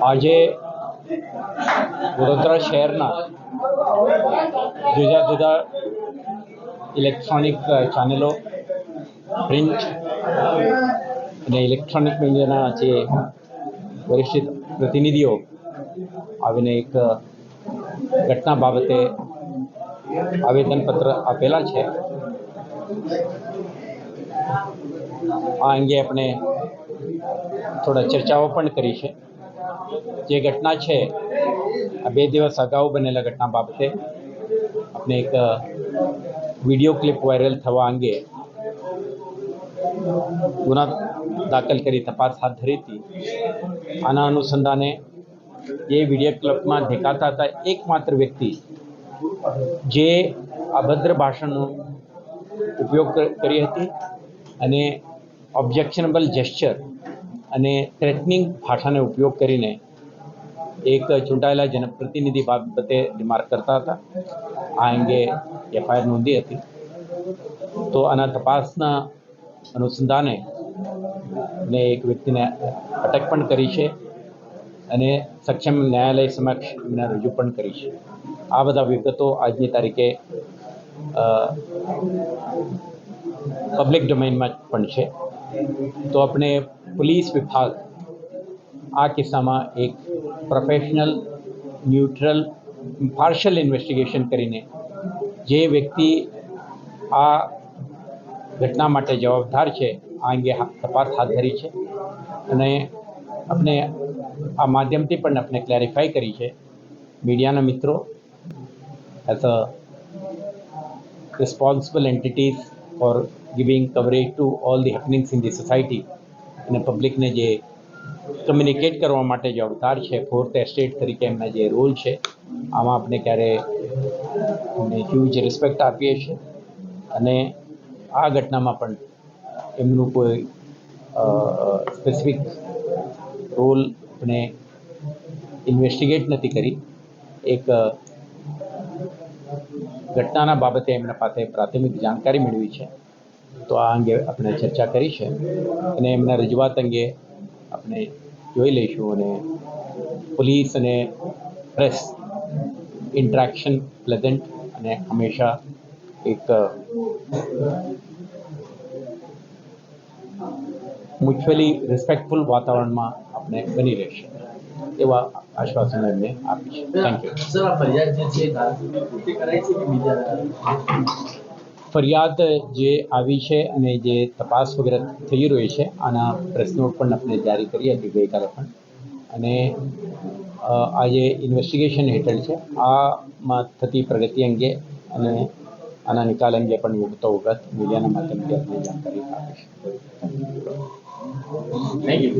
આજે વડોદરા શહેરના જુદા જુદા ઇલેક્ટ્રોનિક ચેનલો, પ્રિન્ટ અને ઇલેક્ટ્રોનિક મીડિયાના જે વરિષ્ઠ પ્રતિનિધિઓ આવીને એક ઘટના બાબતે આવેદનપત્ર આપેલા છે. આ અંગે આપણે થોડા ચર્ચાઓ પણ કરી છે. જે ઘટના છે આ 2 દિવસ અગાઉ બનેલા ઘટના બાબતે આપણે એક વિડીયો ક્લિપ વાયરલ થવા અંગે ગુના દાખલ કરી તપાસ હાથ ધરી હતી. આના અનુસંધાને એ વિડીયો ક્લિપમાં દેખાતા હતા એકમાત્ર વ્યક્તિ જે અભદ્ર ભાષાનો ઉપયોગ કરી હતી અને ઓબ્જેક્શનેબલ જેસ્ચર અને થ્રેટનિંગ ભાષાનો ઉપયોગ કરીને એક ચૂંટાયેલા જનપ્રતિનિધિ બાબતે રિમાર્ક કરતા હતા. આ અંગે એફઆઈઆર નોંધી હતી. તો આના તપાસના અનુસંધાને ને એક વ્યક્તિને અટક પણ કરી છે અને સક્ષમ ન્યાયાલય સમક્ષ એમને રજૂ પણ કરી છે. આ બધા વિગતો આજની તારીખે પબ્લિક ડોમેઇનમાં પણ છે. તો આપણે પોલીસ વિભાગ આ કિસ્સામાં એક પ્રોફેશનલ, ન્યુટ્રલ, પાર્શિયલ ઇન્વેસ્ટિગેશન કરીને જે વ્યક્તિ આ ઘટના માટે જવાબદાર છે આ અંગે તપાસ હાથ ધરી છે અને આપણે આ માધ્યમથી પણ આપણે ક્લેરિફાઈ કરી છે. મીડિયાના મિત્રો as a responsible entities for giving coverage to all the happenings in the society અને પબ્લિકને જે કમ્યુનિકેટ કરવા માટે જવાબદાર છે, ફોર્થ એસ્ટેટ તરીકે એમના જે રોલ છે આમાં આપણે ક્યારે એમને હ્યુજ રિસ્પેક્ટ આપીએ છીએ અને આ ઘટનામાં પણ એમનું કોઈ સ્પેસિફિક રોલ આપણે ઇન્વેસ્ટિગેટ નથી કરી. એક ઘટનાના બાબતે એમના પાસે પ્રાથમિક જાણકારી મેળવી છે. તો આ અંગે આપણે ચર્ચા કરી છે અને એમના રજૂઆત અંગે આપણે જોઈ લઈશું અને પોલીસ અને પ્રેસ ઇન્ટરેક્શન પ્લેઝન્ટ અને હંમેશા એક મ્યુચ્યુઅલી રિસ્પેક્ટફુલ વાતાવરણમાં આપણે બની રહેશે એવા આશ્વાસન એમને આપી છે. Thank you. ફરિયાદ જે આવી છે અને જે તપાસ વગેરે થઈ રહી છે આના પ્રેસ નોટ પણ આપણે જારી કરી હતી ગઈકાલે પણ અને આજે ઇન્વેસ્ટિગેશન હેઠળ છે. આમાં થતી પ્રગતિ અંગે અને આના નિકાલ અંગે પણ વિગતો વખત મીડિયાના માધ્યમથી આપણે જાણકારી આપીશું. Thank you.